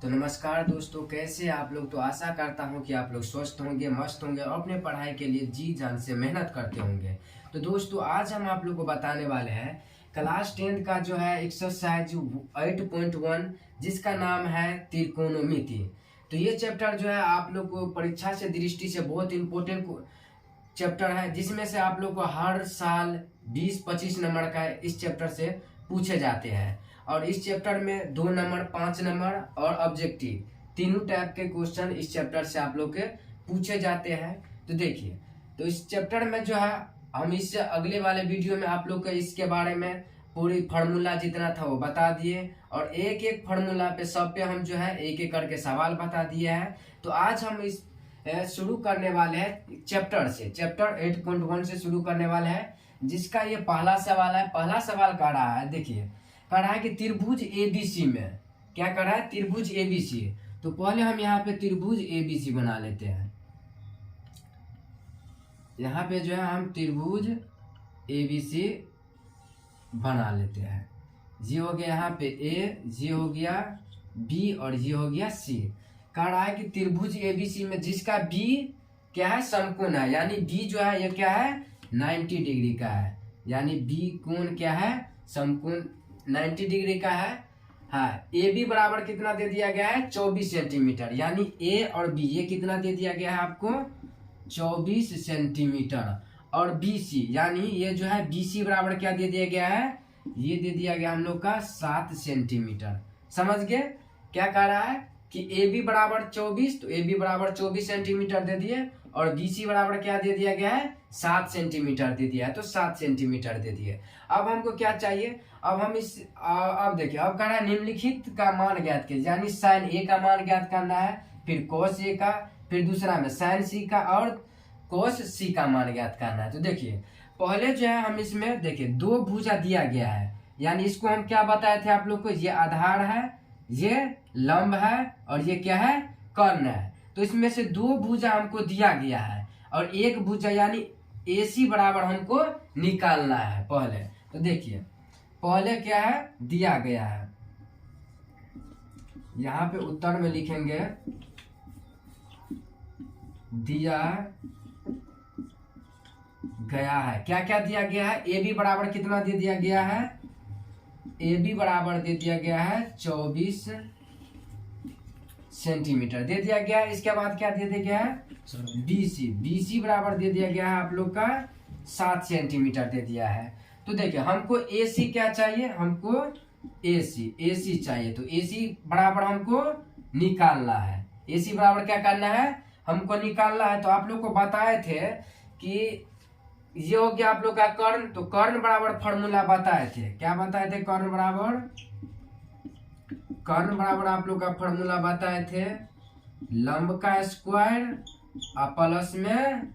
तो नमस्कार दोस्तों, कैसे आप लोग। तो आशा करता हूं कि आप लोग स्वस्थ होंगे, मस्त होंगे और अपने पढ़ाई के लिए जी जान से मेहनत करते होंगे। तो दोस्तों आज हम आप लोग को बताने वाले हैं क्लास 10 का जो है एक्सरसाइज 8.1 जिसका नाम है त्रिकोणमिति। तो ये चैप्टर जो है आप लोग को परीक्षा से दृष्टि से बहुत इंपॉर्टेंट चैप्टर है, जिसमें से आप लोग को हर साल 20-25 नंबर का इस चैप्टर से पूछे जाते हैं। और इस चैप्टर में 2 नंबर, 5 नंबर और ऑब्जेक्टिव तीनों टाइप के क्वेश्चन इस चैप्टर से आप लोग के पूछे जाते हैं। तो देखिए, तो इस चैप्टर में जो है हम इससे अगले वाले वीडियो में आप लोग को इसके बारे में पूरी फार्मूला जितना था वो बता दिए, और एक एक फार्मूला पे सब पे हम जो है एक एक करके सवाल बता दिए हैं। तो आज हम इस शुरू करने वाले हैं चैप्टर से, चैप्टर 8.1 से शुरू करने वाले हैं, जिसका ये पहला सवाल है। पहला सवाल कह रहा है, देखिए कह रहा है कि त्रिभुज एबीसी में क्या कर रहा है, त्रिभुज एबीसी। तो पहले हम यहाँ पे त्रिभुज एबीसी बना लेते हैं। यहाँ पे जो है हम त्रिभुज एबीसी बना लेते हैं। जी हो गया यहाँ पे ए, जी हो गया बी और जी हो गया सी। कह रहा है कि त्रिभुज एबीसी में जिसका बी क्या है, समकोण है, यानी बी जो है ये क्या है 90 डिग्री का है, यानी बी कोण क्या है, समकोण 90 डिग्री का है। हाँ, ए बी बराबर कितना दे दिया गया है 24 सेंटीमीटर, यानी ए और बी ये कितना दे दिया गया है आपको 24 सेंटीमीटर। और बी सी यानी ये जो है बी सी बराबर क्या दे दिया गया है, ये दे दिया गया हम लोग का 7 सेंटीमीटर। समझ गए क्या कह रहा है कि ए बी बराबर 24, तो ए बी बराबर 24 सेंटीमीटर दे दिए, और बी सी बराबर क्या दे दिया गया है 7 सेंटीमीटर दे दिया है, तो 7 सेंटीमीटर दे दिए। अब हमको क्या चाहिए, अब हम इस अब देखिए, अब कह रहा है निम्नलिखित का मान ज्ञात कीजिए, यानी साइन ए का मान ज्ञात करना है, फिर कोस ए का, फिर दूसरा में साइन सी का और कोस सी का मान ज्ञात करना है। तो देखिए पहले जो है हम इसमें देखिए दो भुजा दिया गया है, यानी इसको हम क्या बताए थे आप लोग को, ये आधार है, ये लंब है और ये क्या है कर्ण है। तो इसमें से दो भुजा हमको दिया गया है और एक भुजा यानी AC बराबर हमको निकालना है पहले। तो देखिए पहले क्या है दिया गया है, यहाँ पे उत्तर में लिखेंगे दिया गया है, क्या क्या दिया गया है, AB बराबर कितना दे दिया गया है, AB बराबर दे दिया गया है 24 सेंटीमीटर दे दिया गया है। इसके बाद क्या दे दिया गया है BC बराबर दे दिया गया है आप लोग का 7 सेंटीमीटर दे दिया है। तो देखिए हमको AC क्या चाहिए, हमको AC चाहिए, तो AC बराबर हमको निकालना है। AC बराबर क्या करना है, हमको निकालना है। तो आप लोग को बताए थे कि ये हो गया आप लोग का कर्ण, तो कर्ण बराबर फॉर्मूला बताए थे, क्या बताए थे, कर्ण बराबर आप लोग का फॉर्मूला बताए थे लंब का स्क्वायर और प्लस में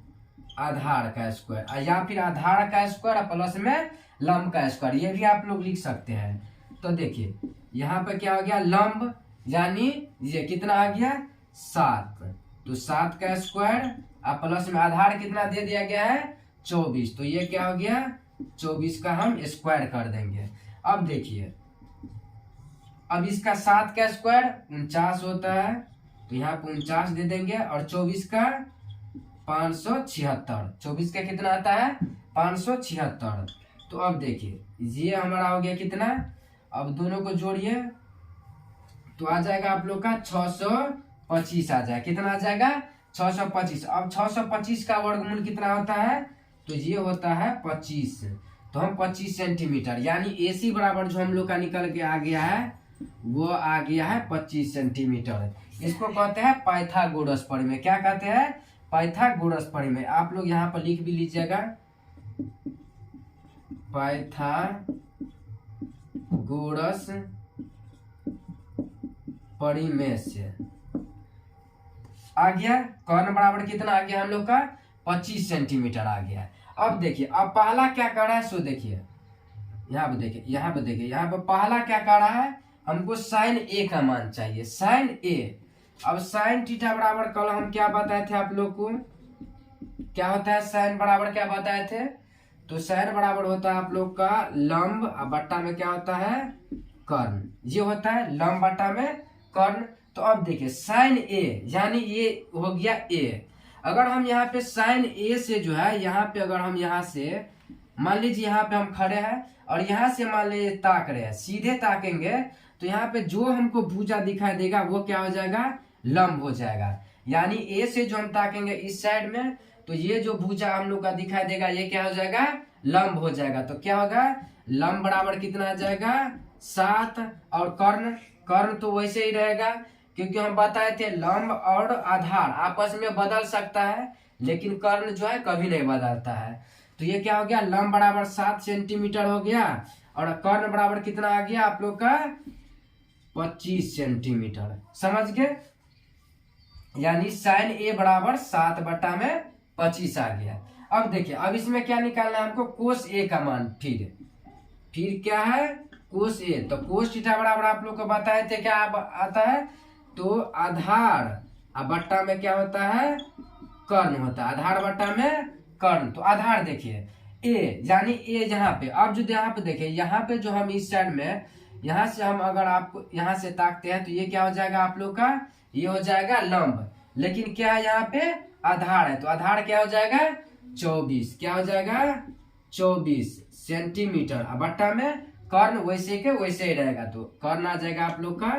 आधार का स्क्वायर, या फिर आधार का स्क्वायर और प्लस में लंब का स्क्वायर, ये भी आप लोग लिख सकते हैं। तो देखिए यहाँ पे क्या हो गया, लंब यानी ये कितना आ गया 7, तो 7 का स्क्वायर और प्लस में आधार कितना दे दिया गया है 24, तो ये क्या हो गया 24 का हम स्क्वायर कर देंगे। अब देखिए, अब इसका 7 का स्क्वायर 49 होता है, तो यहाँ पे 49 दे देंगे, और 24 का 576, 24 का कितना आता है 576। तो अब देखिए ये हमारा हो गया कितना, अब दोनों को जोड़िए तो आ जाएगा आप लोग का 625 आ जाएगा, कितना आ जाएगा 625। अब 625 का वर्गमूल कितना होता है, तो ये होता है 25, तो हम 25 सेंटीमीटर, यानी AC बराबर जो हम लोग का निकल के आ गया है वो आ गया है 25 सेंटीमीटर। इसको कहते हैं पाइथागोरस प्रमेय, क्या कहते हैं पाइथागोरस प्रमेय। आप लोग यहाँ पर लिख भी लीजिएगा पाइथागोरस प्रमेय से आ गया। कर्ण बराबर कितना आ गया हम लोग का 25 सेंटीमीटर आ गया। अब देखिए अब पहला क्या कर रहा है, सो देखिए यहाँ पे देखिए, यहाँ पे पहला क्या कर रहा है, हमको साइन ए का मान चाहिए, साइन ए। अब साइन थीटा बराबर कल हम क्या बताए थे आप लोग को, क्या होता है साइन बराबर क्या बताए थे, तो साइन बराबर होता है आप लोग का लंब और बट्टा में क्या होता है कर्ण, ये होता है लंब बट्टा में कर्ण। तो अब देखिए साइन ए यानी ये हो गया ए। अगर हम यहाँ पे साइन ए से जो है यहाँ पे अगर हम यहाँ से मान लीजिए यहाँ पे हम खड़े हैं और यहाँ से मान लीजिए ताक रहे हैं, सीधे ताकेंगे तो यहाँ पे जो हमको भुजा दिखाई देगा वो क्या हो जाएगा, लंब हो जाएगा। यानी ए से जो हम ताकेंगे इस साइड में तो ये जो भुजा हम लोग का दिखाई देगा ये क्या हो जाएगा, लंब हो जाएगा। तो क्या होगा, लंब बराबर कितना आ जाएगा 7। और कर्ण, कर्ण तो वैसे ही रहेगा क्योंकि हम बताए थे लंब और आधार आपस में बदल सकता है लेकिन कर्ण जो है कभी नहीं बदलता है। तो ये क्या हो गया, लंब बराबर 7 सेंटीमीटर हो गया और कर्ण बराबर कितना आ गया आप लोग का 25 सेंटीमीटर। समझ गए, यानी साइन ए बराबर 7/25 आ गया। अब देखिए अब इसमें क्या निकालना है हमको, कोस ए का मान। फिर क्या है, कोस ए। तो कोस थीटा बराबर आप लोग को बताए थे क्या आता है, तो आधार बट्टा में क्या होता है, कर्ण होता है। आधार बट्टा में कर्ण, तो आधार देखिए ए यानी ए यहाँ पे। अब जो यहाँ पे देखिए यहाँ पे जो हम इस साइड में यहाँ से हम अगर आपको यहाँ से ताकते हैं तो ये क्या हो जाएगा आप लोग का, ये हो जाएगा लंब। लेकिन क्या है यहाँ पे आधार है तो आधार क्या हो जाएगा 24, क्या हो जाएगा 24 सेंटीमीटर। बट्टा में कर्ण वैसे के वैसे ही रहेगा तो कर्ण आ जाएगा आप लोग का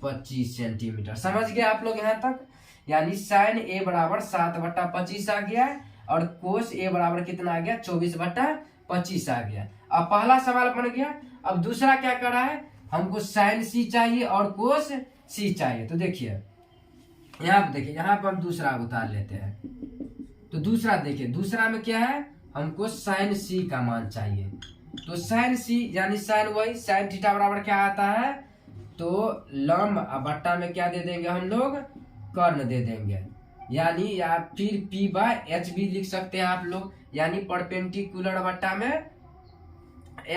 25 सेंटीमीटर। समझ गए आप लोग यहाँ तक, यानी साइन ए बराबर 7/25 आ गया और कोस ए बराबर कितना आ गया 24/25 आ गया। अब पहला सवाल बन गया। अब दूसरा क्या कर रहा है, हमको साइन सी चाहिए और कोस सी चाहिए। तो देखिए यहाँ पे देखिए यहाँ पे हम दूसरा उतार लेते हैं। तो दूसरा देखिए, दूसरा में क्या है, हमको साइन सी का मान चाहिए। तो साइन सी यानी साइन वही साइन थीटा बराबर क्या आता है, तो लंब बट्टा में क्या दे देंगे हम लोग, कर्ण दे देंगे। यानी या फिर P/H भी लिख सकते हैं आप लोग, यानी परपेंडिकुलर बट्टा में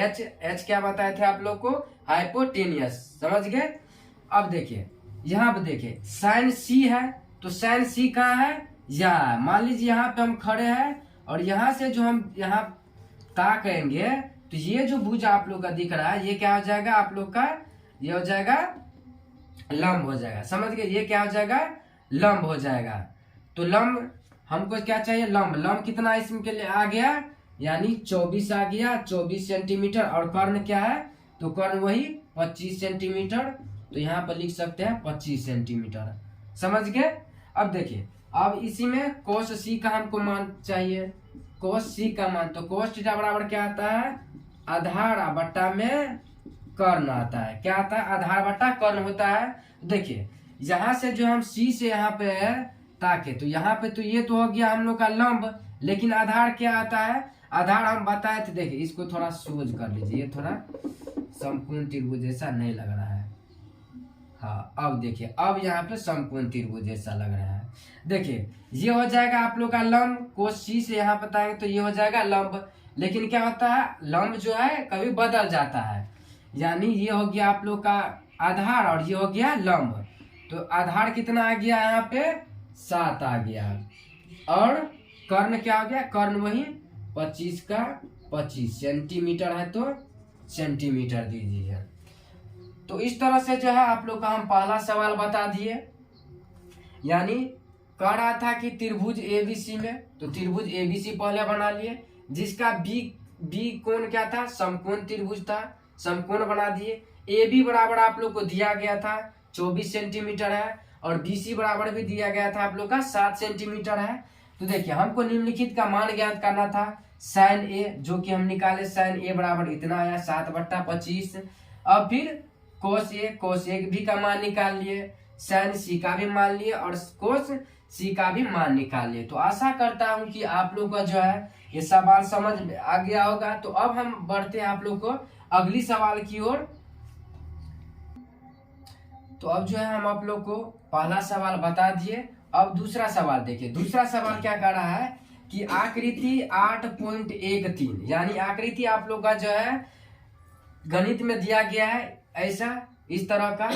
H क्या बताए थे आप लोग को, हाइपोटेनियस। समझ गए। अब देखिए यहाँ पे देखिए साइन सी है तो साइन सी कहाँ है, यहाँ। मान लीजिए यहाँ पे हम खड़े हैं और यहाँ से जो हम यहाँ ताकेंगे तो ये जो भुजा आप लोग का दिख रहा है ये क्या हो जाएगा आप लोग का, ये हो जाएगा लंब हो जाएगा। समझ गए, ये क्या हो जाएगा, लंब हो जाएगा। तो लंब हमको क्या चाहिए, लंब। लंब कितना इसके लिए आ गया, यानी 24 आ गया, 24 सेंटीमीटर। और कर्ण क्या है, तो कर्ण वही 25 सेंटीमीटर। तो यहाँ पर लिख सकते हैं 25 सेंटीमीटर। समझ गए। अब देखिए अब इसी में कोस सी का हमको मान चाहिए, कोस सी का मान। तो कोस थीटा बराबर क्या आता है, आधार बट्टा में कर्ण आता है। क्या आता है, आधार बट्टा कर्ण होता है। देखिए यहाँ से जो हम सी से यहाँ पे ताके तो यहाँ पे तो ये तो हो गया हम लोग का लंब, लेकिन आधार क्या आता है, आधार हम बताए थे। देखिए इसको थोड़ा सोज कर लीजिए, ये थोड़ा समकोण त्रिभुज जैसा नहीं लग रहा है। हाँ अब देखिए अब यहाँ पे समकोण त्रिभुज जैसा लग रहा है। देखिए ये हो जाएगा आप लोग का लंब, कोस सी से यहाँ बताएंगे तो ये हो जाएगा लंब। लेकिन क्या होता है, लंब जो है कभी बदल जाता है। यानी ये हो गया आप लोग का आधार और ये हो गया लंब। तो आधार कितना आ गया यहाँ पे 7 आ गया और कर्ण क्या हो गया, कर्ण वही 25 का 25 सेंटीमीटर है तो सेंटीमीटर दीजिए। तो इस तरह से जो है आप लोग का हम पहला सवाल बता दिए। यानी कह रहा था कि त्रिभुज एबीसी में, तो त्रिभुज एबीसी पहले बना लिए, जिसका बी कोण क्या था, समकोण त्रिभुज था, समकोण बना दिए। ए बी बराबर आप लोग को दिया गया था 24 सेंटीमीटर है और बीसी बराबर भी दिया गया था आप लोग का 7 सेंटीमीटर है। तो देखिए हमको निम्नलिखित का मान ज्ञात करना था, साइन ए जो कि हम निकाले, साइन ए बराबर इतना आया 7/25। अब फिर कोस ए भी का मान निकाल लिए, साइन सी का भी मान लिए और कोस सी का भी मान निकाल लिए। तो आशा करता हूं कि आप लोग का जो है ये सवाल समझ में आ गया होगा। तो अब हम बढ़ते हैं आप लोग को अगली सवाल की ओर। तो अब जो है हम आप लोग को पहला सवाल बता दिए। अब दूसरा सवाल देखिए, दूसरा सवाल क्या कर रहा है कि आकृति 8.13, यानी आकृति आप लोग का जो है गणित में दिया गया है ऐसा इस तरह का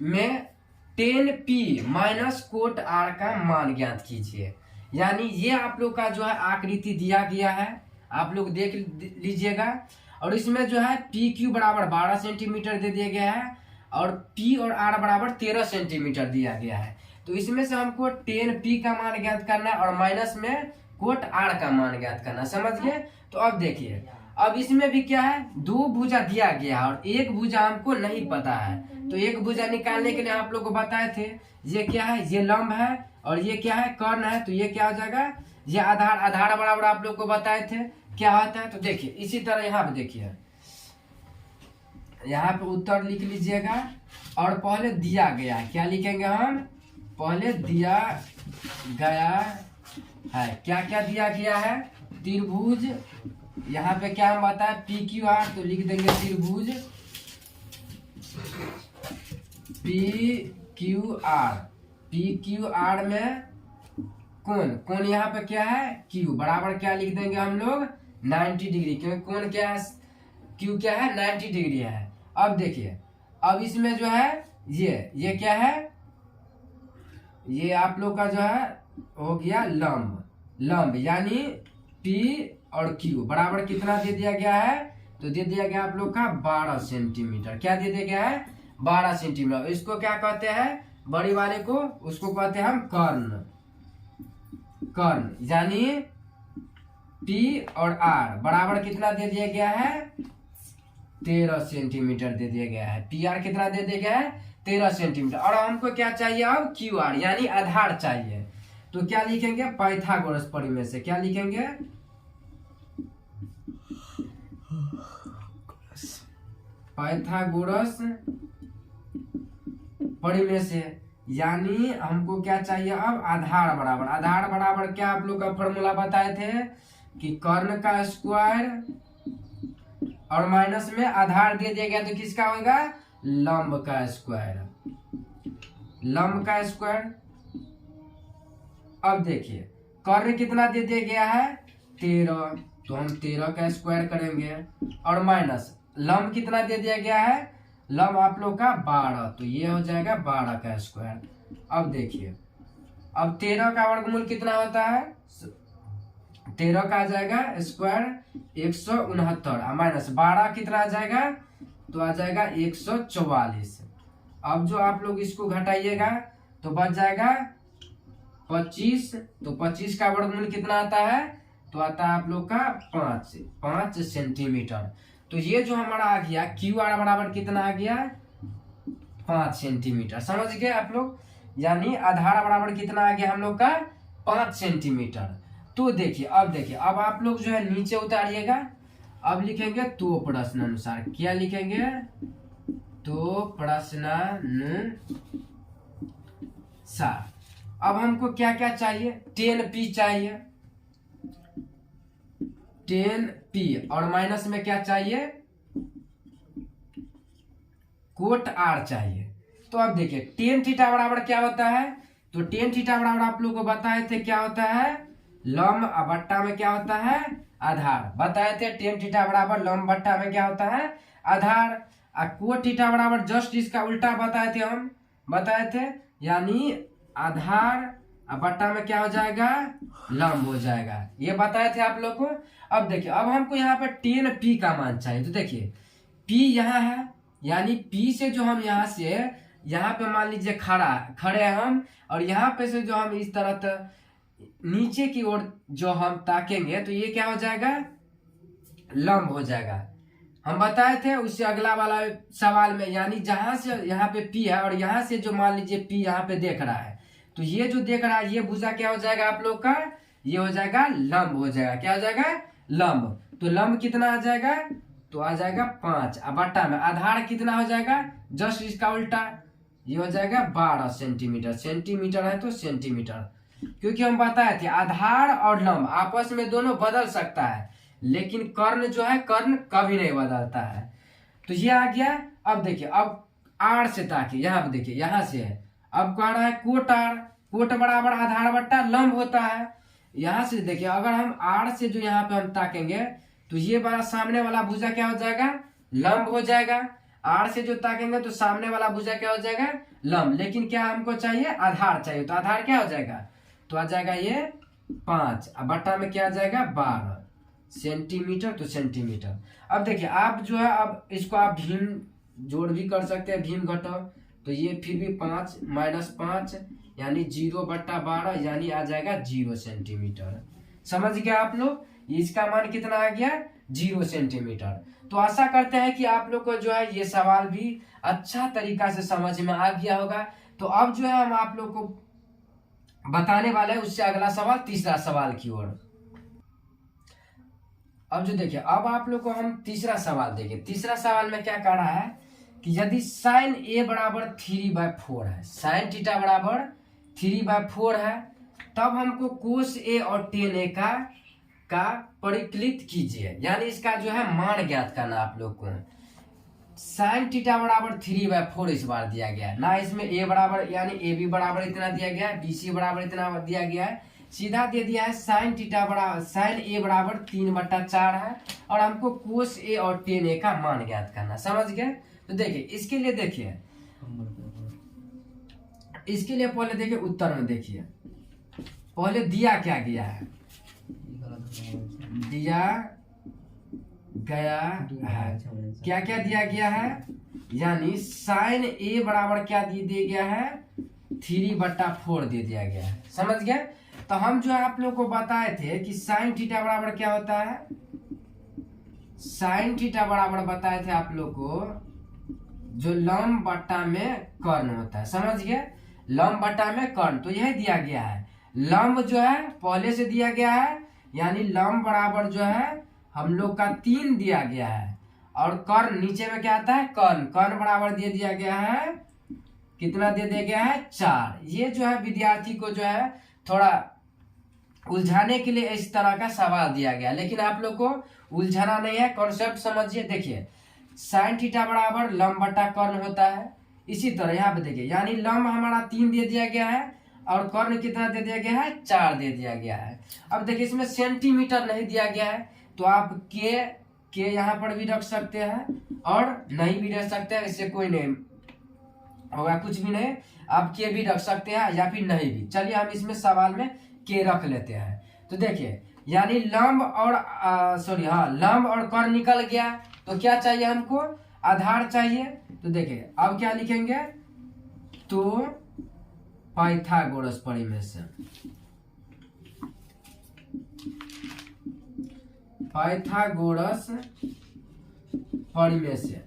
में 10p माइनस कोट r का मान ज्ञात कीजिए। यानी ये आप लोग का जो है आकृति दिया गया है, आप लोग देख लीजिएगा। और इसमें जो है PQ बराबर 12 सेंटीमीटर दे दिया गया है और P और R बराबर 13 सेंटीमीटर दिया गया है। तो इसमें से हमको 10P का मान ज्ञात करना है और माइनस में कोट R का मान ज्ञात करना, समझ गए। तो अब देखिए, अब इसमें भी क्या है, 2 भुजा दिया गया और 1 भुजा हमको नहीं पता है। तो 1 भुजा निकालने के लिए आप लोग को बताए थे, ये क्या है, ये लंब है और ये क्या है, कर्ण है। तो ये क्या हो जाएगा, ये आधार, आधार बराबर आप लोग को बताए थे क्या होता है। तो देखिए इसी तरह यहाँ पे देखिए, यहाँ पे उत्तर लिख लीजिएगा और पहले दिया गया, क्या लिखेंगे हम, पहले दिया गया है, क्या क्या दिया गया है, त्रिभुज, यहाँ पे क्या हम बताए PQR, तो लिख देंगे त्रिभुज PQR। PQR में कोण यहाँ पे क्या है, Q बराबर क्या लिख देंगे हम लोग, 90 डिग्री, क्योंकि कोण क्या है, Q क्या है, 90 डिग्री है। अब देखिए, अब इसमें जो है ये क्या है, ये आप लोग का जो है हो गया लंब, यानी P और Q बराबर कितना दे दिया गया है, तो दे दिया गया आप लोग का 12 सेंटीमीटर। क्या दे दिया गया है, 12 सेंटीमीटर। इसको क्या कहते हैं, बड़ी वाले को, उसको कहते हैं हम कर्ण, यानी P और R बराबर कितना दे दिया गया है, 13 सेंटीमीटर दे दिया गया है। PR कितना दे दिया गया है, 13 सेंटीमीटर। और हमको क्या चाहिए अब, QR यानी आधार चाहिए। तो क्या लिखेंगे, पाइथागोरस परिमेय से, क्या लिखेंगे, पाइथागोरस परिमेय से, यानी हमको क्या चाहिए अब, आधार बराबर, आधार बराबर क्या आप लोग का फॉर्मूला बताए थे कि कर्ण का स्क्वायर और माइनस में आधार दे दिया गया, तो किसका होगा, लंब का स्क्वायर, लंब का स्क्वायर। अब देखिए कर्ण कितना दे दिया गया है, 13, तो हम 13 का स्क्वायर करेंगे और माइनस लंब कितना दे दिया गया है, लंब आप लोग का 12, तो ये हो जाएगा 12 का स्क्वायर। अब देखिए, अब 13 का वर्गमूल कितना होता है, 13 का आ जाएगा स्क्वायर 169 माइनस 12 कितना आ जाएगा, तो आ जाएगा 144। अब जो आप लोग इसको घटाइएगा तो बच जाएगा 25, तो 25 का वर्गमूल कितना आता है, तो आता है आप लोग का 5 सेंटीमीटर। तो ये जो हमारा आ गया QR बराबर कितना आ गया, 5 सेंटीमीटर, समझ गए आप लोग, यानी आधार बराबर कितना आ गया हम लोग का, 5 सेंटीमीटर। तो देखिए, अब आप लोग जो है नीचे उतारिएगा, अब लिखेंगे तो प्रश्नानुसार, क्या लिखेंगे, तो प्रश्नानुसार। अब हमको क्या क्या चाहिए, 10P चाहिए, 10P और माइनस में क्या चाहिए, कोट R चाहिए। तो अब देखिए टेन थीटा बराबर क्या होता है, तो टेन थीटा बराबर आप लोग को बताए थे क्या होता है, लंब बट्टा में क्या होता है, आधार, बताए थे टेन थीटा बराबर लंब बट्टा में क्या होता है, आधार। कोट थीटा बराबर जस्ट इसका उल्टा बताए थे, हम बताए थे, यानी आधार बट्टा में क्या हो जाएगा, लंब हो जाएगा, ये बताए थे आप लोग को। अब देखिए, अब हमको यहाँ पे 10P का मान चाहिए। तो देखिए P यहाँ है, यानी P से जो हम यहाँ से यहाँ पे मान लीजिए खड़े हैं हम, और यहाँ पे से जो हम इस तरह नीचे की ओर जो हम ताकेंगे तो ये क्या हो जाएगा, लंब हो जाएगा। हम बताए थे उससे अगला वाला सवाल में, यानी जहां से यहाँ पे P है और यहाँ से जो मान लीजिए P यहाँ पे देख रहा है, तो ये जो देख रहा है ये भुजा क्या हो जाएगा आप लोग का, ये हो जाएगा लंब हो जाएगा, क्या हो जाएगा, लंब। तो लंब कितना आ जाएगा, तो आ जाएगा 5, अब बट्टा में आधार कितना हो जाएगा, जस्ट इसका उल्टा, ये हो जाएगा 12 सेंटीमीटर, सेंटीमीटर है तो सेंटीमीटर, क्योंकि हम बताए थे आधार और लंब आपस में दोनों बदल सकता है, लेकिन कर्ण जो है, कर्ण कभी नहीं बदलता है। तो ये आ गया। अब देखिए, अब R से ताकिए, यहाँ पे देखिए, यहाँ से है, अब कह रहा है कोट R, कोट बराबर आधार बट्टा लंब होता है। यहाँ से देखिए, अगर हम R से जो यहाँ पे हम ताकेंगे तो ये वाला सामने वाला भुजा क्या हो जाएगा, लंब हो जाएगा। R से जो ताकेंगे तो सामने वाला भुजा क्या हो जाएगा, लंब। लेकिन क्या हमको चाहिए, आधार चाहिए, तो आधार क्या हो जाएगा, तो आ जाएगा ये 5, अब बट्टा में क्या आ जाएगा 12 सेंटीमीटर, तो सेंटीमीटर। अब देखिए आप जो है, अब इसको आप जोड़ भी कर सकते हैं भीम घटाव, तो ये फिर भी 5 - 5 यानी 0/12 यानी आ जाएगा 0 सेंटीमीटर। समझ गया आप लोग, इसका मान कितना आ गया 0 सेंटीमीटर। तो आशा करते हैं कि आप लोग को जो है ये सवाल भी अच्छा तरीका से समझ में आ गया होगा। तो अब जो है हम आप लोग को बताने वाले हैं उससे अगला सवाल, तीसरा सवाल की ओर। अब जो देखिए, अब आप लोग को हम तीसरा सवाल देखें। तीसरा सवाल में क्या कह रहा है कि यदि साइन ए बराबर 3/4 है, साइन थीटा बराबर 3/4 है, तब हमको कोस ए और टेन ए का परिकलित कीजिए, यानी इसका जो है मान ज्ञात करना आप लोग को। साइन थीटा बराबर 3/4 इस बार दिया गया है ना, इसमें ए बराबर यानी ए बी बराबर इतना दिया गया है, बी सी बराबर इतना दिया गया है, सीधा दे दिया है साइन थीटा बराबर साइन ए बराबर 3/4 है, और हमको कोस ए और टेन ए का मान ज्ञात करना। समझ गए? तो देखिए इसके लिए देखिए, इसके लिए पहले देखिए उत्तर में देखिए, पहले दिया क्या गया है, दिया गया है, क्या क्या दिया गया है, यानी साइन ए बराबर क्या दे गया है 3/4 दे दिया गया है। समझ गए? तो हम जो है आप लोग को बताए थे कि साइन थीटा बराबर क्या होता है, साइन थीटा बराबर बताए थे आप लोग को जो लंब बट्टा में कर्ण होता है। समझ गए? लंब बट्टा में कर्ण, तो यह दिया गया है। लंब जो है पहले से दिया गया है, यानी लंब बराबर जो है हम लोग का 3 दिया गया है, और कर्ण नीचे में क्या आता है कर्ण, कर्ण बराबर दे दिया गया है, कितना दे दिया गया है 4। ये जो है विद्यार्थी को जो है थोड़ा उलझाने के लिए इस तरह का सवाल दिया गया, लेकिन आप लोग को उलझाना नहीं है, कॉन्सेप्ट समझिए। देखिए साइन थीटा बराबर लंब बटा कर्ण होता है, इसी तरह यहाँ पे देखिए, यानी लंब हमारा 3 दे दिया गया है और कर्ण कितना दे दिया गया है 4 दे दिया गया है। अब देखिए इसमें सेंटीमीटर नहीं दिया गया है, तो आप के यहाँ पर भी रख सकते हैं और नहीं भी रख सकते हैं, इससे कोई नहीं होगा, कुछ भी नहीं, आप के भी रख सकते हैं या फिर नहीं भी। चलिए हम इसमें सवाल में के रख लेते हैं। तो देखिए यानी लंब और लंब और कर्ण निकल गया, तो क्या चाहिए हमको आधार चाहिए। तो देखिए अब क्या लिखेंगे, तो पाइथागोरस परिमेय से, पाइथागोरस परिमेय से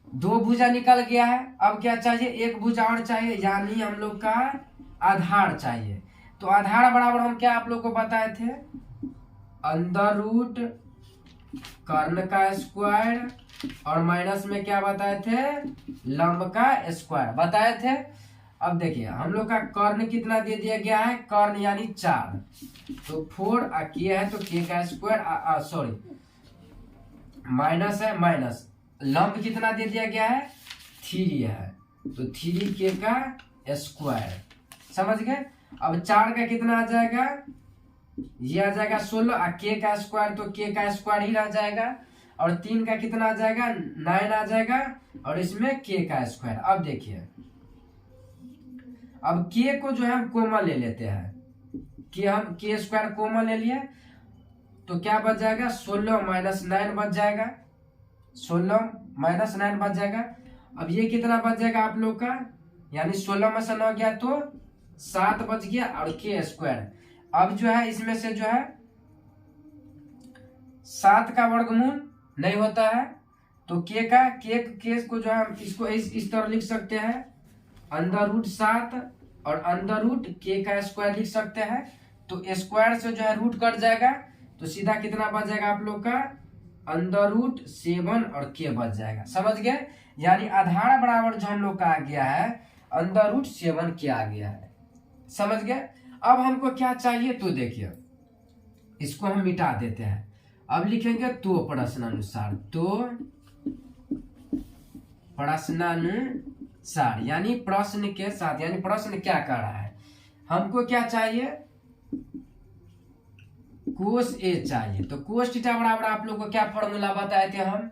2 भुजा निकल गया है। अब क्या चाहिए, एक भुजा और चाहिए, यानी हम लोग का आधार चाहिए। तो आधार बराबर हम क्या आप लोग को बताए थे, अंडर रूट कर्ण का स्क्वायर, और माइनस में क्या बताए थे लंब का स्क्वायर बताए थे। अब देखिए हम लोग का कर्ण कितना दे दिया गया है, कर्ण यानी 4, तो 4 के है तो के का स्क्वायर माइनस है, माइनस लंब कितना दे दिया गया है 3 है, तो 3 के का स्क्वायर। समझ गए? अब 4 का कितना आ जाएगा, ये आ जाएगा 16, के का स्क्वायर तो के का स्क्वायर ही रह जाएगा, और 3 का कितना आ जाएगा 9 आ जाएगा, और इसमें के का स्क्वायर। अब देखिए अब के को जो है हम कॉमन ले लेते हैं, कि हम के स्क्वायर कॉमन ले लिए, तो क्या बच जाएगा 16 - 9 बच जाएगा, 16 - 9 बच जाएगा। अब ये कितना बच जाएगा आप लोग का, यानी 16 में से 9 गया तो 7 बच गया, और के स्क्वायर। अब जो है इसमें से जो है 7 का वर्गमूल नहीं होता है, तो के को जो है हम इसको इस तरह लिख सकते हैं, अंडर रूट 7 और अंडर रूट के का स्क्वायर लिख सकते हैं। तो स्क्वायर से जो है रूट कट जाएगा, तो सीधा कितना बच जाएगा आप लोग का अंडर रूट 7 और के बच जाएगा। समझ गए? यानी आधार बराबर जो हम लोग का आ गया है अंडर रूट 7 के आ गया है। समझ गए? अब हमको क्या चाहिए, तो देखिए इसको हम मिटा देते हैं। अब लिखेंगे तो प्रश्नानुसार, तो प्रश्नानुसार यानी प्रश्न के साथ, यानी प्रश्न क्या कर रहा है, हमको क्या चाहिए कोस ए चाहिए। तो कोस थीटा बराबर आप लोग को क्या फॉर्मूला बताए थे, हम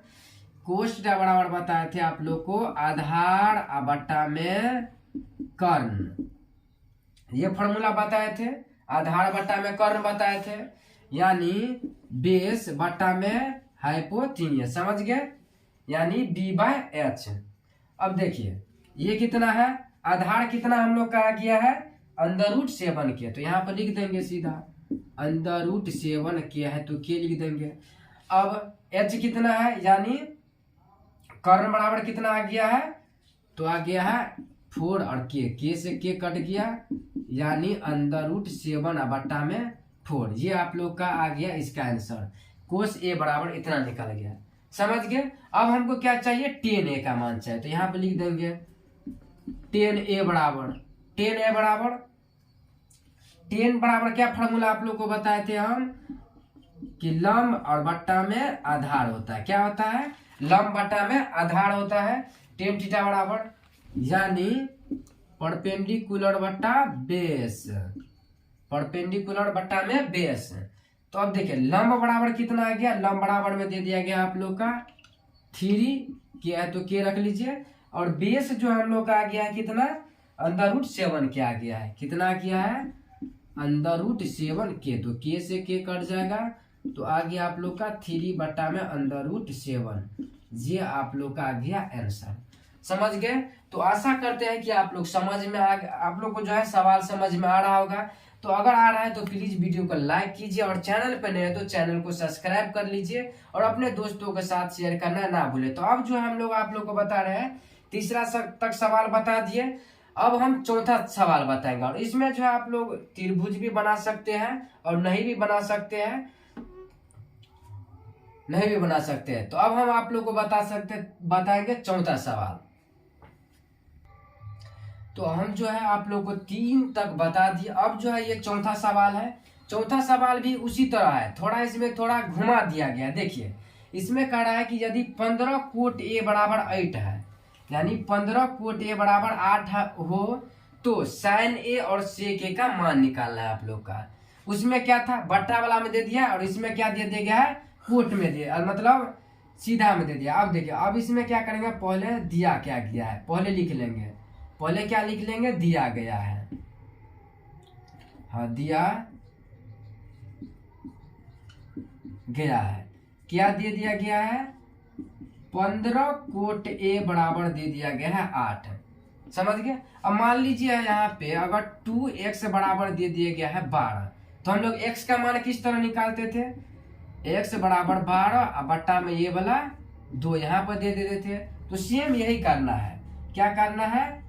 कोस थीटा बराबर बताए थे आप लोग को आधार बट्टा में कर्ण, ये फॉर्मूला बताए थे, आधार बट्टा में कर्ण बताए थे, यानी बेस बट्टा में हाइपोटेन्यूज। समझ गए? यानी B/H। अब देखिए ये कितना है, आधार कितना हम लोग का आ गया है √7 के, तो यहाँ पर लिख देंगे सीधा √7 के है तो के लिख देंगे। अब h कितना है, यानी कर्ण बराबर कितना आ गया है, तो आ गया है 4 और के से के कट गया, यानी √7 बट्टा में 4। ये आप लोग का आ गया इसका आंसर, कोस ए बराबर इतना निकल गया। समझ गए। अब हमको क्या चाहिए, tan a का मान चाहिए, तो यहाँ पे लिख देंगे tan a बराबर क्या फॉर्मूला आप लोग को बताए थे हम, कि लंब और बट्टा में आधार होता है। क्या होता है, लंब बट्टा में आधार होता है। tan थीटा बराबर यानी परपेंडिकुलर बट्टा बेस, परपेंडिकुलर बट्टा में बेस। तो अब देखिए लंब बराबर कितना आ गया, लंब बराबर में दे दिया गया आप लोग का 3 के है तो के रख लीजिए, और बेस जो हम लोग का आ गया है कितना, √7 के आ गया है। कितना किया है, √7 के, तो के से के कट जाएगा, तो आ गया आप लोग का 3 बट्टा में √7। ये आप लोग का आ गया आंसर। समझ गए। तो आशा करते हैं कि आप लोग समझ में आप लोग को जो है सवाल समझ में आ रहा होगा। तो अगर आ रहा है तो प्लीज वीडियो को लाइक कीजिए, और चैनल पर नए हैं तो चैनल को सब्सक्राइब कर लीजिए, और अपने दोस्तों के साथ शेयर करना ना भूले। तो अब जो है हम लोग आप लोग को बता रहे हैं, तीसरा तक सवाल बता दिए, अब हम चौथा सवाल बताएंगे। और इसमें जो है आप लोग त्रिभुज भी बना सकते हैं और नहीं भी बना सकते हैं, नहीं भी बना सकते हैं। तो अब हम आप लोग को बताएंगे चौथा सवाल। तो हम जो है आप लोग को 3 तक बता दिए। अब जो है ये चौथा सवाल है। चौथा सवाल भी उसी तरह है, थोड़ा इसमें थोड़ा घुमा दिया गया। देखिए इसमें कह रहा है कि यदि 15 कोट a बराबर 8 है, यानी 15 कोट a बराबर 8 हो, तो sin a और sec a का मान निकालना है आप लोग का। उसमें क्या था, बट्टा वाला में दे दिया, और इसमें क्या दे दिया है, कोट में दिया, मतलब सीधा में दे दिया। अब देखिए अब इसमें क्या करेंगे, पहले दिया क्या गया है पहले लिख लेंगे, पहले क्या लिख लेंगे, दिया गया है, हाँ दिया गया है। क्या दे दिया गया है, 15 कोट a बराबर दे दिया गया है 8। समझ गए। अब मान लीजिए यहाँ पे अगर 2x बराबर दे दिया गया है 12, तो हम लोग x का मान किस तरह निकालते थे, x बराबर 12 बट्टा में ये वाला 2 यहाँ पर दे देते थे। तो सेम यही करना है। क्या करना है,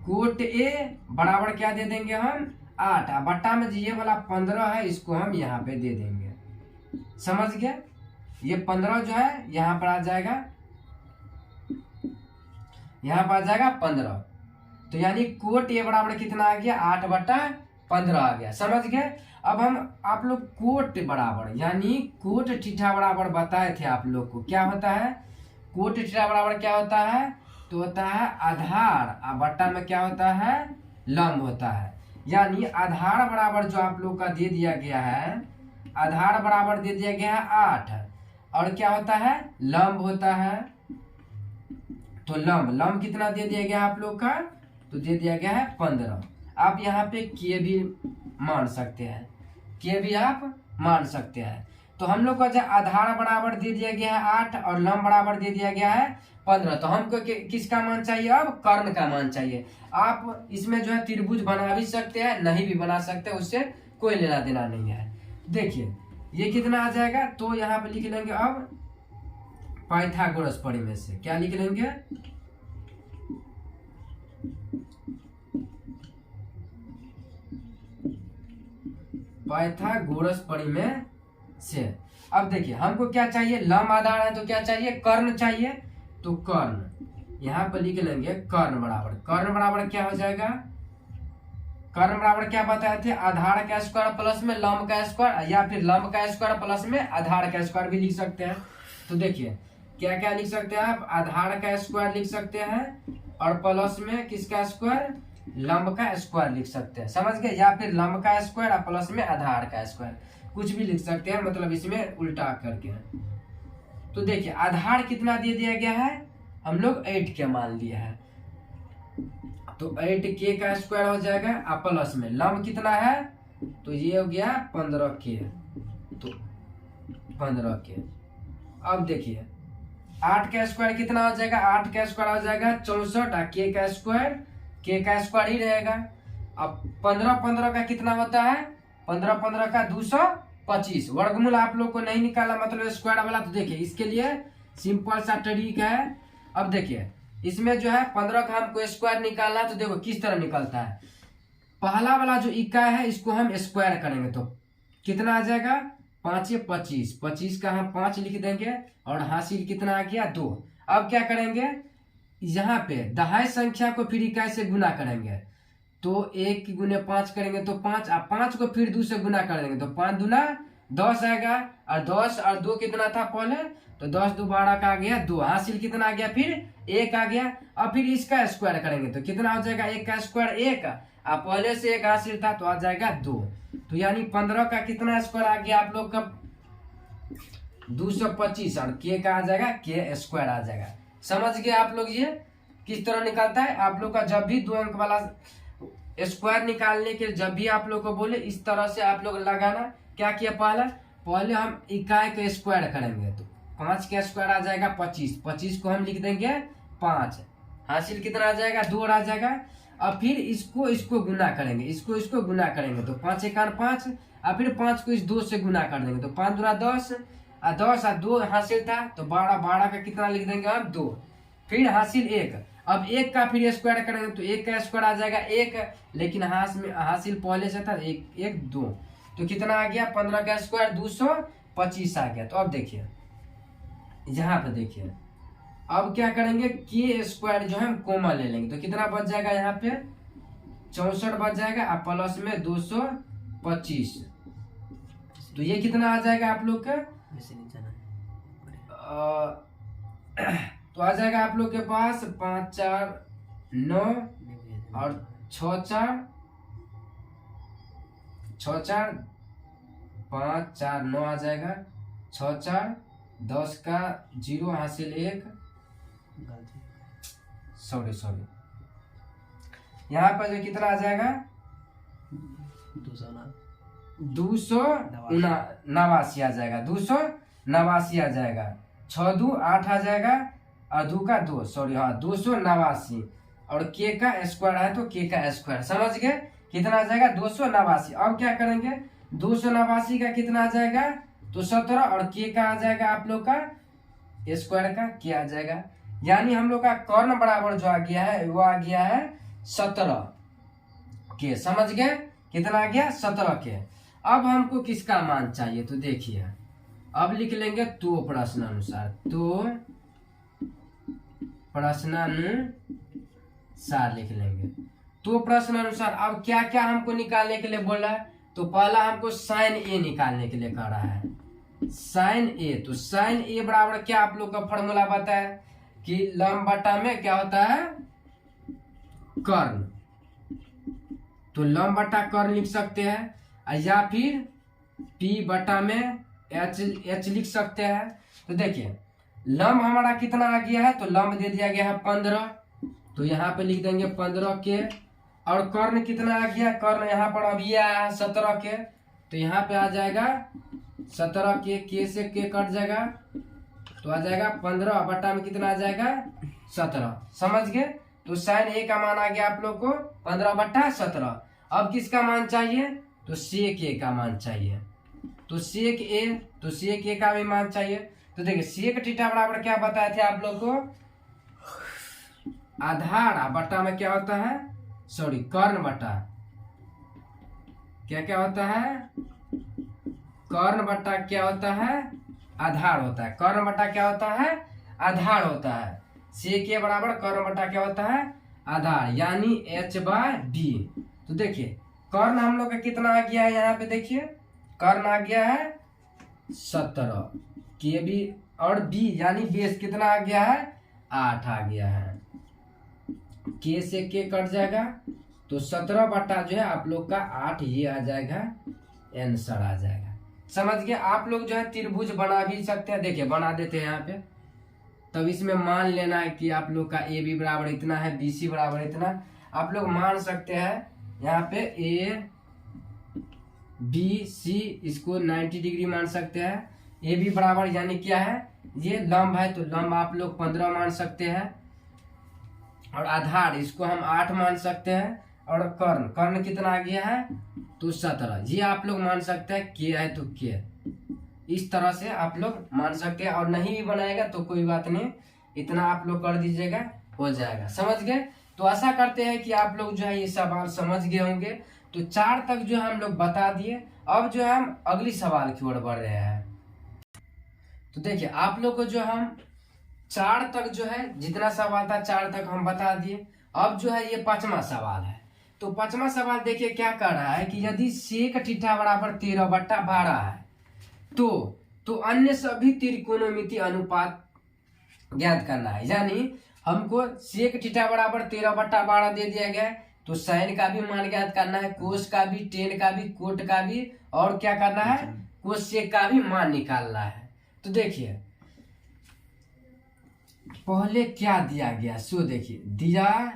कोट a बराबर क्या दे देंगे हम 8, बट्टा में ये वाला 15 है, इसको हम यहाँ पे दे देंगे। समझ गए। ये 15 जो है यहाँ पर आ जाएगा, यहाँ पर आ जाएगा 15। तो यानी कोट a बराबर कितना आ गया, 8/15 आ गया। समझ गए। अब हम आप लोग कोट बराबर यानी कोट थीटा बराबर बताए थे आप लोग को। क्या होता है, कोट थीटा बराबर क्या होता है, तो होता है आधार बट्टा में क्या होता है, लंब होता है। यानी आधार बराबर जो आप लोग का दे दिया गया है, आधार बराबर दे दिया गया है 8, और क्या होता है, लंब होता है। तो लंब कितना दे दिया गया आप लोग का, तो दे दिया गया है 15। आप यहाँ पे के भी मान सकते हैं, के भी आप मान सकते हैं। तो हम लोग का जो आधार बराबर दे दिया गया है 8 और लंब बराबर दे दिया गया है 15, तो हमको किसका मान चाहिए, अब कर्ण का मान चाहिए। आप इसमें जो है त्रिभुज बना भी सकते हैं, नहीं भी बना सकते, उससे कोई लेना देना नहीं है। देखिए ये कितना आ जाएगा, तो यहाँ पे लिख लेंगे अब पाइथागोरस परिमेय से। क्या लिख लेंगे, पाइथागोरस परिमेय से। अब देखिए हमको क्या चाहिए, लंब आधार है तो क्या चाहिए, कर्ण चाहिए। तो कर्ण यहाँ पर लिख लेंगे, कर्ण बराबर क्या हो जाएगा, कर्ण बराबर क्या बताए थे, आधार का स्क्वायर प्लस में लंब का स्क्वायर, या फिर लंब का स्क्वायर प्लस में आधार का स्क्वायर भी लिख सकते हैं। तो देखिए क्या क्या लिख सकते हैं आप, आधार का स्क्वायर लिख सकते हैं, और प्लस में किसका स्क्वायर, लंब का स्क्वायर लिख सकते हैं। समझ गए। या फिर लंब का स्क्वायर और प्लस में आधार का स्क्वायर, कुछ भी लिख सकते हैं, मतलब इसमें उल्टा करके। तो देखिए आधार कितना दे दिया गया है, हम लोग 8 के मान लिया है, तो 8k का स्क्वायर हो जाएगा, और प्लस में लंब कितना है, तो ये हो गया 15k, तो 15k। अब देखिए 8 का स्क्वायर कितना हो जाएगा, 8 का स्क्वायर हो जाएगा 64, और के का स्क्वायर ही रहेगा। अब 15 का कितना होता है, 15 का 225। वर्गमूल आप लोग को नहीं निकाला मतलब स्क्वायर वाला, तो देखिए इसके लिए सिंपल सा ट्रिक है। अब देखिए इसमें जो है 15 का हमको स्क्वायर निकालना है, तो देखो किस तरह निकलता है। पहला वाला जो इकाई है इसको हम स्क्वायर करेंगे तो कितना आ जाएगा, 5 या 25, 25 का हम 5 लिख देंगे और हासिल कितना आ गया 2। अब क्या करेंगे, यहाँ पे दहाई संख्या को फिर इकाई से गुना करेंगे, तो 1 गुने 5 करेंगे तो 5, और 5 को फिर 2 से गुना कर देंगे तो 5 दूना 10 आएगा, और 10 और 2 कितना था पहले, तो 10 2 12 का आ गया 2, हासिल कितना आ गया फिर 1 आ गया। अब फिर इसका स्क्वायर करेंगे तो कितना हो जाएगा, 1 का स्क्वायर 1, और पहले से 1 हासिल था तो आ जाएगा 2। तो यानी 15 का कितना स्क्वायर आ गया आप लोग का 225, और के का आ जाएगा के स्क्वायर आ जाएगा। समझ गए आप लोग ये किस तरह निकलता है। आप लोग का जब भी 2 अंक वाला स्क्वायर निकालने के जब भी आप लोग को बोले इस तरह से आप लोग लगाना। क्या किया, पहले हम इकाई का स्क्वायर करेंगे तो 5 का स्क्वायर आ जाएगा 25, 25 को हम लिख देंगे 5, हासिल कितना आ जाएगा 2 आ जाएगा। अब फिर इसको गुना करेंगे, इसको गुना करेंगे तो 5 एकान 5, और फिर 5 को इस 2 से गुना कर देंगे तो 5 दूना 10, और 10 और 2 हासिल था तो 12, 12 का कितना लिख देंगे हम 2, फिर हासिल 1। अब 1 का फिर स्क्वायर करेंगे तो 1 का स्क्वायर आ जाएगा 1, लेकिन हासिल पहले से था 1 1 2, तो कितना आ गया 15 का स्क्वायर 225 आ गया। तो अब देखिए यहाँ पे देखिए अब क्या करेंगे, के स्क्वायर जो है हम कॉमन ले लेंगे तो कितना बच जाएगा, यहाँ पे 64 बच जाएगा, और प्लस में 225, तो ये कितना आ जाएगा आप लोग का, तो आ जाएगा आप लोग के पास 5 4 9 और 6 4 5 4 9 आ जाएगा, 6 4 10 का 0 हासिल 1, सॉरी यहाँ पर जो कितना आ जाएगा 289 आ जाएगा, 289 आ जाएगा, 6 2 8 आ जाएगा, और 2 का 2 सॉरी हाँ 289, और के का स्क्वायर है तो के का स्क्वायर। समझ गए कितना आ जाएगा 289। अब क्या करेंगे 289 का कितना आ जाएगा तो 17, और के का आ जाएगा आप लोग का स्क्वायर का के आ जाएगा, यानी हम लोग का कर्ण बराबर जो आ गया है वो आ गया है 17 के। समझ गए कितना आ गया 17 के। अब हमको किसका मान चाहिए तो देखिए अब लिख लेंगे तो प्रश्नानुसार, तो प्रश्नानुसार लिख लेंगे। तो प्रश्नानुसार अब क्या क्या हमको निकालने के लिए बोला है, तो पहला हमको साइन ए निकालने के लिए कह रहा है, साइन ए। तो साइन ए बराबर क्या आप लोग का फॉर्मूला बताया कि लंब बटा में क्या होता है कर्ण, तो लंब बटा कर्ण लिख सकते हैं, या फिर पी बटा में एच लिख सकते हैं। तो देखिए लंब हमारा कितना आ गया है, तो लंब दे दिया गया है 15, तो यहाँ पे लिख देंगे 15 के, और कर्ण कितना आ गया, कर्ण यहाँ पर अब ये आया है 17 के, तो यहाँ पे आ जाएगा 17 के से के कट जाएगा तो आ जाएगा 15 बटा में कितना आ जाएगा 17। समझ गए, तो साइन ए का मान आ गया आप लोग को 15 बटा 17। अब किसका मान चाहिए, तो सेक ए का मान चाहिए, तो सेक ए का भी मान चाहिए। तो देखिए सेक थीटा बराबर क्या बताए थे आप लोग को, आधार बटा में क्या होता है सॉरी कर्ण बटा, क्या होता है कर्ण बटा क्या होता है आधार होता है, कर्ण बटा क्या होता है आधार होता है। सेक ए बराबर कर्ण बटा क्या होता है आधार, यानी h/b। तो देखिए कर्ण हम लोग का कितना आ गया है, यहाँ पे देखिए कर्ण आ गया है 17 के भी, और b यानी बेस कितना आ गया है 8 आ गया है, के से के कट जाएगा तो 17 बटा जो है आप लोग का 8 ये आ जाएगा, आंसर आ जाएगा। समझ गए, आप लोग जो है त्रिभुज बना भी सकते हैं, देखिए बना देते हैं यहाँ पे। तब इसमें मान लेना है कि आप लोग का ए बी बराबर इतना है, बी सी बराबर इतना, आप लोग मान सकते हैं यहाँ पे ए बी सी इसको 90 डिग्री मान सकते हैं, ए बी बराबर यानी क्या है, ये लंब है तो लंब आप लोग 15 मान सकते हैं, और आधार इसको हम 8 मान सकते हैं, और कर्ण कर्ण कितना आ गया है तो 17, ये आप लोग मान सकते हैं के है तो के, इस तरह से आप लोग मान सकते हैं। और नहीं भी बनाएगा तो कोई बात नहीं, इतना आप लोग कर दीजिएगा, हो जाएगा। समझ गए? तो आशा करते हैं कि आप लोग जो है ये सवाल समझ गए होंगे। तो 4 तक जो है हम लोग बता दिए, अब जो है हम अगली सवाल की ओर बढ़ रहे हैं। तो देखिए आप लोग को जो हम 4 तक जो है जितना सवाल था 4 तक हम बता दिए। अब जो है ये 5वां सवाल है। तो 5वां सवाल देखिए क्या कर रहा है कि यदि सेक थीटा बराबर 13/12 है तो अन्य सभी त्रिकोणमिति अनुपात ज्ञात करना है। यानी हमको सेक थीटा बराबर 13/12 दे दिया गया है, तो साइन का भी मान ज्ञात करना है, कोस का भी, टेन का भी, कोट का भी, और क्या करना है, कोसेक का भी मान निकालना है। तो देखिए पहले क्या दिया गया, सो देखिए दिया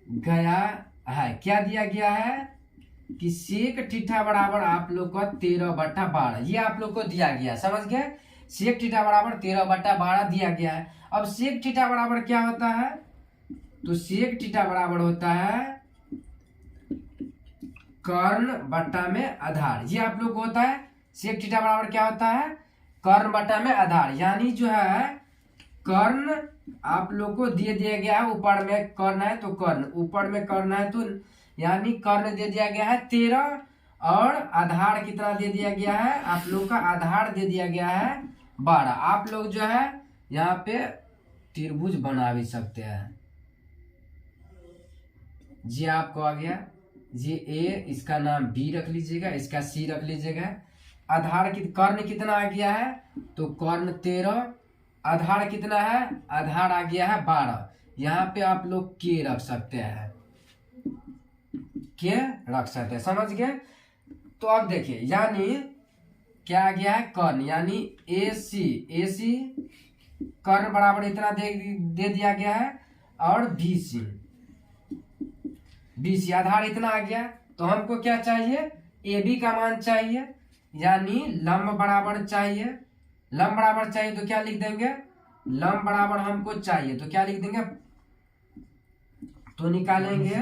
गया है, क्या दिया गया है कि सेक थीटा बराबर आप लोग को 13/12, ये आप लोग को दिया गया। समझ गए? सेक थीटा बराबर 13/12 दिया गया है। अब सेक थीटा बराबर क्या होता है, तो सेक थीटा बराबर होता है कर्ण बट्टा में आधार, ये आप लोग को होता है। सेक थीटा बराबर क्या होता है, कर्ण बट्टा में आधार, यानी जो है कर्ण आप लोग को दे दिया गया है, ऊपर में कर्ण है तो कर्ण, ऊपर में कर्ण है तो यानी कर्ण दे दिया गया है 13, और आधार कितना दे दिया गया है, आप लोग का आधार दे दिया गया है 12। आप लोग जो है यहाँ पे त्रिभुज बना भी सकते हैं। जी आपको आ गया, जी ए, इसका नाम बी रख लीजिएगा, इसका सी रख लीजिएगा। आधार कर्ण कितना आ गया है, तो कर्ण 13, आधार कितना है, आधार आ गया है 12। यहाँ पे आप लोग के रख सकते हैं, के रख सकते हैं। समझ गए? तो अब देखिए यानी क्या आ गया है, कर्ण, यानी ए सी कर्ण बराबर इतना दे दिया गया है, और बी सी आधार इतना आ गया। तो हमको क्या चाहिए, ए बी का मान चाहिए, यानी लंब बराबर चाहिए। लंब बराबर चाहिए तो क्या लिख देंगे, लंब बराबर हमको चाहिए तो क्या लिख देंगे, तो निकालेंगे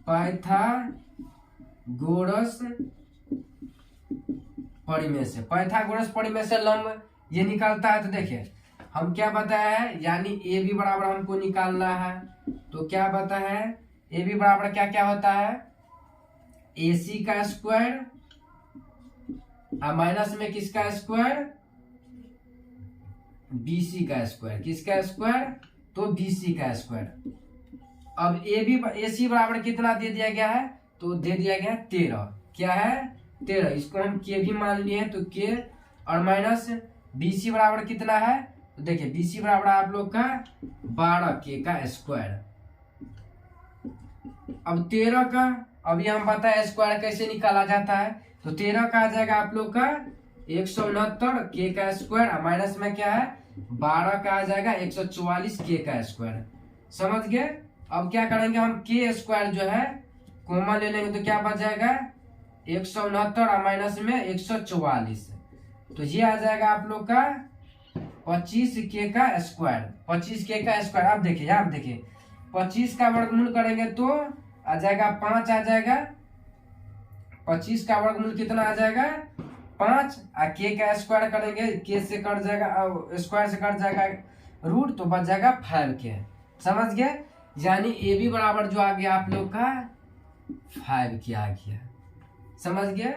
पाइथागोरस परिमेय से। पाइथागोरस परिमेय से लंब ये निकलता है। तो देखिए हम क्या बताया है, यानी ए बी बराबर हमको निकालना है। तो क्या बताया है, ए बी बराबर क्या क्या होता है, ए सी का स्क्वायर माइनस में किसका स्क्वायर, बीसी का स्क्वायर, किसका स्क्वायर, तो बीसी का स्क्वायर। अब ए सी बराबर कितना दे दिया गया है, तो दे दिया गया है 13, क्या है 13, इसको हम के भी मान लिए तो के, और माइनस बीसी बराबर कितना है, तो देखिए बीसी बराबर आप लोग का 12 के का स्क्वायर। अब 13 का, अभी हम बताए स्क्वायर कैसे निकाला जाता है, तो 13 का आ जाएगा आप लोग का 169 के का स्क्वायर, माइनस में क्या है 12 का आ जाएगा 144 के का स्क्वायर। समझ गए? अब क्या करेंगे हम, के स्क्वायर जो है कॉमन ले लेंगे तो क्या बच जाएगा 169 और माइनस में 144, तो ये आ जाएगा आप लोग का 25 के का स्क्वायर। 25 के का स्क्वायर। अब देखिए आप देखिए 25 का वर्गमूल करेंगे तो आ जाएगा 5 आ जाएगा, 25 का वर्गमूल कितना आ जाएगा 5, और के का स्क्वायर करेंगे, के से कट जाएगा, स्क्वायर से कट जाएगा रूट, तो बच जाएगा 5 के। समझ गए? यानी ए बी बराबर जो आ गया आप लोग का 5 के आ गया। समझ गए?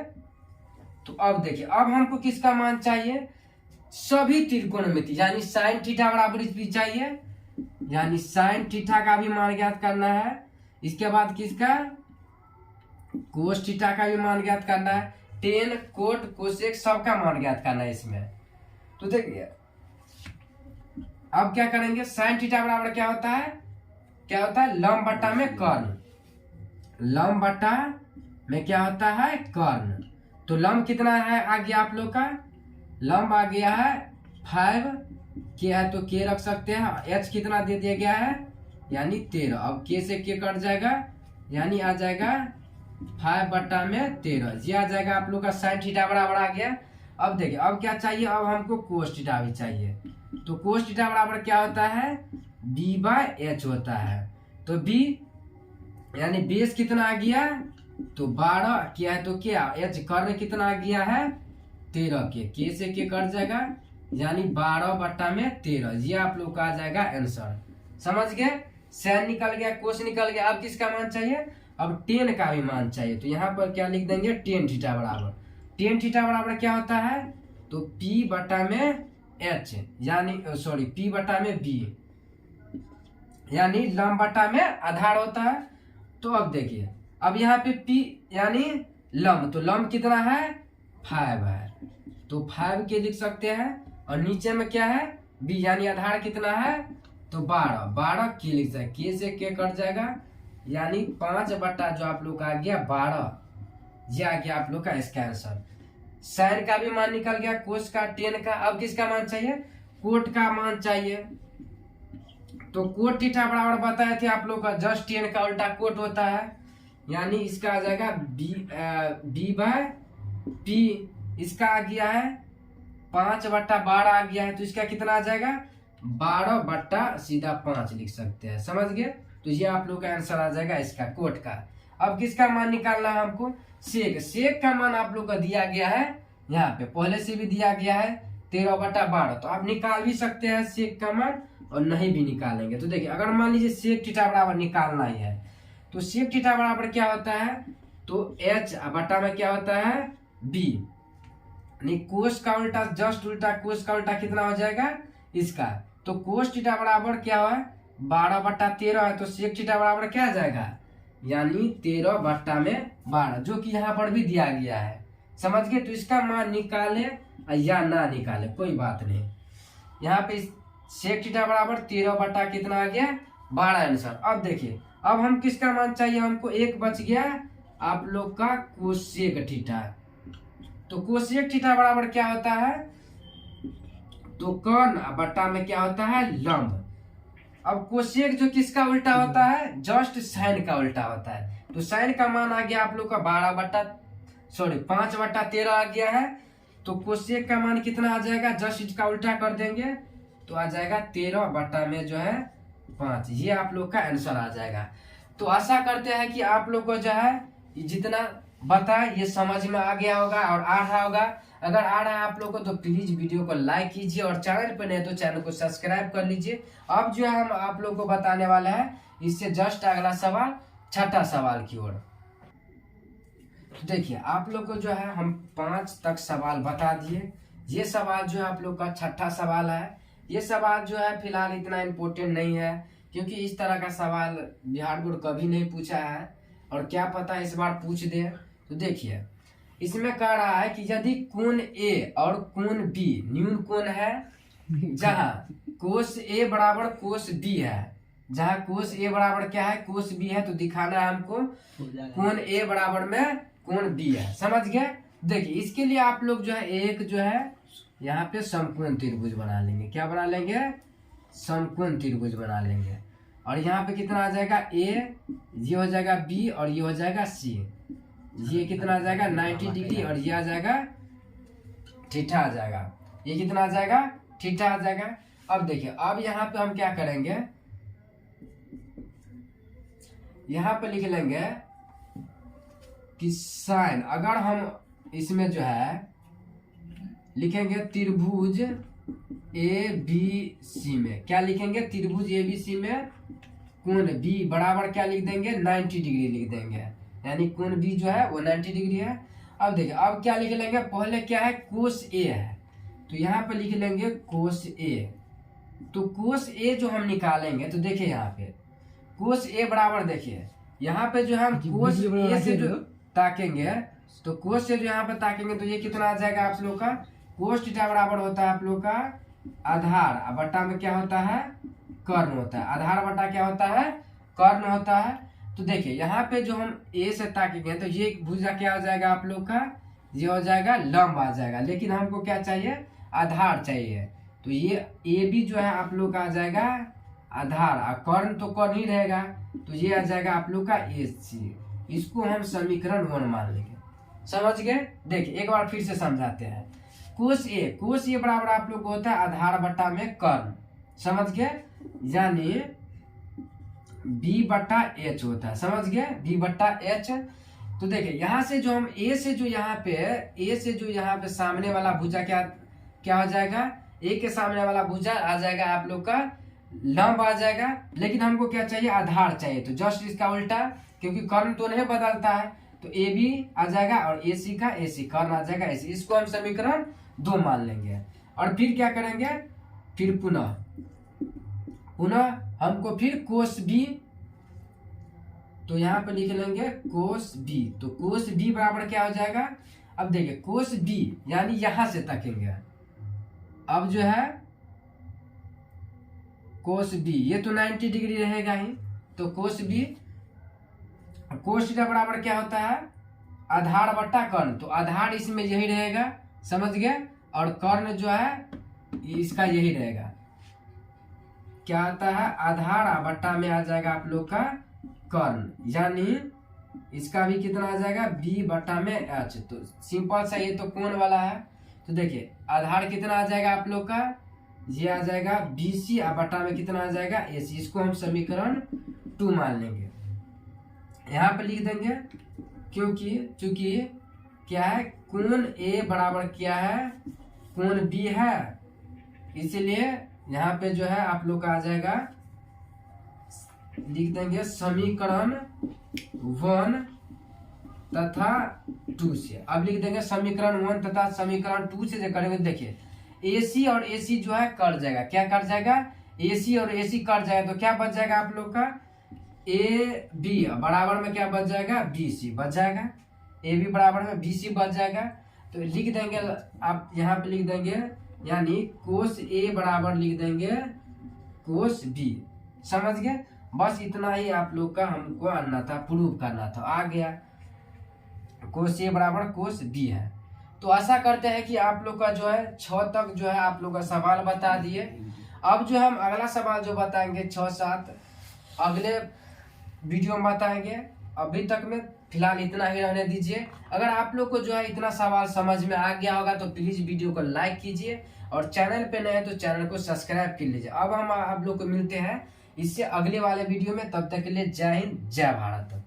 तो अब देखिए अब हमको किसका मान चाहिए, सभी त्रिकोणमिति, यानी साइन थीटा बराबर भी चाहिए, यानी साइन थीटा का भी मान ज्ञात करना है। इसके बाद किसका, कोस थीटा का भी मान ज्ञात करना है, टेन कोट कोसेक सबका मान ज्ञात करना है इसमें। तो देखिए अब क्या करेंगे, साइन थीटा बराबर क्या होता है, क्या होता है लंब बट्टा में कर्ण, लंब बट्टा में क्या होता है कर्ण। तो लंब कितना है आ गया आप लोग का, लंब आ गया है 5, के है तो के रख सकते हैं, एच कितना दे दिया गया है यानी 13, अब के से के कट जाएगा, यानी आ जाएगा 5 बट्टा में 13, ये आ जाएगा आप लोग का साइन थीटा बराबर आ गया। अब देखिए अब क्या चाहिए, अब हमको कोस थीटा भी चाहिए। तो कोस थीटा बराबर क्या होता है, बी बाय एच होता है। तो बी यानी बेस कितना आ गया, तो 12 क्या है, तो क्या एच कर्ण कितना आ गया है 13 के से के कट जाएगा, यानी 12/13। ये आप लोग का आ जाएगा आंसर। समझ गए, साइन निकल गया, कोस निकल गया। अब किसका मान चाहिए, अब टेन का भी मान चाहिए। तो यहाँ पर क्या लिख देंगे, टेन थीटा बराबर, टेन थीटा बराबर क्या होता है, तो P बटा में H यानी सॉरी P बटा में B यानी लंब बटा में आधार होता है। तो अब देखिए अब यहाँ पे P यानी लंब, तो लंब कितना है 5 है, तो 5 के लिख सकते हैं। और नीचे में क्या है B यानी आधार कितना है, तो 12 के लिख सकते, के से के कट जाएगा, यानी 5 बटा जो आप लोग का आ गया 12। ये आ गया आप लोग का इसका आंसर। साइन का भी मान निकल गया, कोस का, टेन का। अब किसका मान चाहिए, कोट का मान चाहिए। तो कोट थीटा बराबर बताए थे आप लोग का, जस्ट टेन का उल्टा कोट होता है, यानी इसका आ जाएगा बी बाय पी। इसका आ गया है 5/12 आ गया है, तो इसका कितना आ जाएगा 12 बट्टा सीधा 5 लिख सकते हैं। समझ गए, तो ये आप लोग का आंसर आ जाएगा इसका कोट का। अब किसका मान निकालना है हमको, सेक। सेक का मान आप लोग का दिया गया है, यहाँ पे पहले से भी दिया गया है 13/12। तो आप निकाल भी सकते हैं सेक का मान, और नहीं भी निकालेंगे। तो देखिए अगर मान लीजिए सेक थीटा बराबर निकालना ही है, तो सेक थीटा बराबर क्या होता है, तो एच बटा में क्या होता है बी, यानी कोस का उल्टा जस्ट उल्टा, कोस का उल्टा कितना हो जाएगा इसका। तो कोस थीटा बराबर क्या है 12/13 है, तो सेक थीटा बराबर क्या आ जाएगा, यानी 13/12, जो कि यहाँ पर भी दिया गया है। समझ गए, तो इसका मान निकाले या ना निकाले कोई बात नहीं। यहाँ पे सेक थीटा बराबर 13 कितना आ गया 12 आंसर। अब देखिए अब हम किसका मान चाहिए, हमको एक बच गया आप लोग का कोसेक थीटा। तो कोसेक थीटा बराबर क्या होता है, तो कर्ण बटा में क्या होता है लंब। अब कोसेक जो किसका उल्टा होता है, जस्ट साइन का उल्टा होता है। तो साइन का मान आ गया आप लोग का 5/13 आ गया है। तो कोसेक का मान कितना आ जाएगा, जस्ट इसका उल्टा कर देंगे तो आ जाएगा 13 बटा में जो है 5। ये आप लोग का आंसर आ जाएगा। तो आशा करते हैं कि आप लोग को जो है जितना बताए ये समझ में आ गया होगा और आ रहा होगा। अगर आ रहा है आप लोग को तो प्लीज वीडियो को लाइक कीजिए, और चैनल पर नहीं तो चैनल को सब्सक्राइब कर लीजिए। अब जो है हम आप लोग को बताने वाला है इससे जस्ट अगला सवाल, छठा सवाल की ओर। तो देखिए आप लोग को जो है हम 5 तक सवाल बता दिए। ये सवाल जो है आप लोग का छठा सवाल है। ये सवाल जो है फिलहाल इतना इम्पोर्टेंट नहीं है, क्योंकि इस तरह का सवाल बिहार बोर्ड कभी नहीं पूछा है, और क्या पता इस बार पूछ दे। तो देखिए इसमें कह रहा है कि यदि कोण ए और कोण बी न्यून कोण है, जहां कोस ए बराबर कोस बी है, जहां कोस ए बराबर क्या है कोस बी है, तो दिखाना है हमको कोण ए बराबर में कोण बी है। समझ गए, देखिए इसके लिए आप लोग जो है एक जो है यहाँ पे समकोण त्रिभुज बना लेंगे। क्या बना लेंगे, समकोण त्रिभुज बना लेंगे। और यहाँ पे कितना आ जाएगा ए, ये हो जाएगा बी, और ये हो जाएगा सी। ये कितना आ जाएगा 90 डिग्री, और ये आ जाएगा थीटा आ जाएगा। ये कितना आ जाएगा थीटा आ जाएगा। अब देखिए अब यहाँ पे हम क्या करेंगे, यहाँ पे लिख लेंगे कि साइन, अगर हम इसमें जो है लिखेंगे त्रिभुज ए बी सी में, क्या लिखेंगे त्रिभुज ए बी सी में कोण बी बराबर क्या लिख देंगे 90 डिग्री लिख देंगे, यानी कोण बी जो है वो 90 डिग्री है। अब देखिए अब क्या लिख लेंगे, पहले क्या है कोस ए है, तो यहाँ पे लिख लेंगे कोस ए। तो कोस ए जो हम निकालेंगे, तो देखिए यहाँ पे कोस ए बराबर, देखिए यहाँ पे जो हम कोस ए से जो ताकेंगे, तो कोस से जो यहाँ पे ताकेंगे तो ये कितना आ जाएगा आप लोग का, कोस थीटा बराबर होता है आप लोग का आधार बटा में क्या होता है कर्ण होता है। आधार बटा क्या होता है कर्ण होता है। तो देखिए यहाँ पे जो हम ए से ताकेंगे तो ये भुजा क्या हो जाएगा आप लोग का, ये हो जाएगा लंब आ जाएगा, लेकिन हमको क्या चाहिए आधार चाहिए। तो ये ए बी जो है आप लोग का आ जाएगा आधार, और कर्ण तो कर्ण ही रहेगा, तो ये आ जाएगा आप लोग का ए सी। इसको हम समीकरण 1 मान लेंगे। समझ गए, देखिए एक बार फिर से समझाते हैं। कोस ए बराबर आप लोग को होता है आधार बट्टा में कर्ण, समझ गए, यानी बी बट्टा एच होता है, समझ गए, बी बट्टा एच। तो देखिए यहाँ से जो हम ए से जो यहाँ पे सामने वाला भुजा क्या हो जाएगा, ए के सामने वाला भुजा आ जाएगा आप लोग का लंब आ जाएगा, लेकिन हमको क्या चाहिए, आधार चाहिए। तो जस्ट इसका उल्टा, क्योंकि कर्ण तो नहीं बदलता है, तो ए बी आ जाएगा और ए सी का ए सी कर्ण आ जाएगा ऐसे। इसको हम समीकरण 2 मान लेंगे और फिर क्या करेंगे, फिर पुनः हमको फिर कोस बी, तो यहाँ पे लिख लेंगे कोस बी। तो कोस बी बराबर क्या हो जाएगा, अब देखिए कोस बी यानी यहां से तकेंगे, अब जो है कोस बी ये तो 90 डिग्री रहेगा ही, तो कोस बी बराबर क्या होता है, आधार बट्टा कर्ण। तो आधार इसमें यही रहेगा, समझ गए, और कर्ण जो है इसका यही रहेगा, क्या आता है, आधार बट्टा में आ जाएगा आप लोग का कर्ण, यानी इसका भी कितना आ जाएगा, बी बट्टा में एच। तो सिंपल सा, ये तो कोण वाला है, तो देखिए आधार कितना आ जाएगा आप लोग का, ये आ जाएगा बी सी बट्टा में कितना आ जाएगा, ए सी। इसको हम समीकरण 2 मान लेंगे, यहाँ पे लिख देंगे, क्योंकि चूंकि क्या है, कोण ए बराबर क्या है, कोण बी है, इसलिए यहाँ पे जो है आप लोग का आ जाएगा, लिख देंगे समीकरण 1 तथा 2 से। अब लिख देंगे समीकरण 1 तथा समीकरण 2 से जो करेंगे, देखिए AC और AC जो है कट जाएगा, क्या कट जाएगा, AC और AC कट जाएगा, तो क्या बच जाएगा आप लोग का, AB बराबर में क्या बच जाएगा, BC बच जाएगा, AB बराबर में BC बच जाएगा। तो लिख देंगे आप यहाँ पे लिख देंगे, यानी कोस A बराबर लिख देंगे कोस B, समझ गए। बस इतना ही आप लोग का हमको आना था, प्रूव करना था, आ गया, कोस A बराबर कोस B है। तो आशा करते हैं कि आप लोग का जो है 6 तक जो है आप लोग का सवाल बता दिए। अब जो हम अगला सवाल जो बताएंगे 6-7 अगले वीडियो में बताएंगे। अभी तक में फिलहाल इतना ही रहने दीजिए। अगर आप लोग को जो है इतना सवाल समझ में आ गया होगा तो प्लीज वीडियो को लाइक कीजिए और चैनल पे नए हैं तो चैनल को सब्सक्राइब कर लीजिए। अब हम आप लोग को मिलते हैं इससे अगले वाले वीडियो में, तब तक के लिए जय हिंद जय भारत।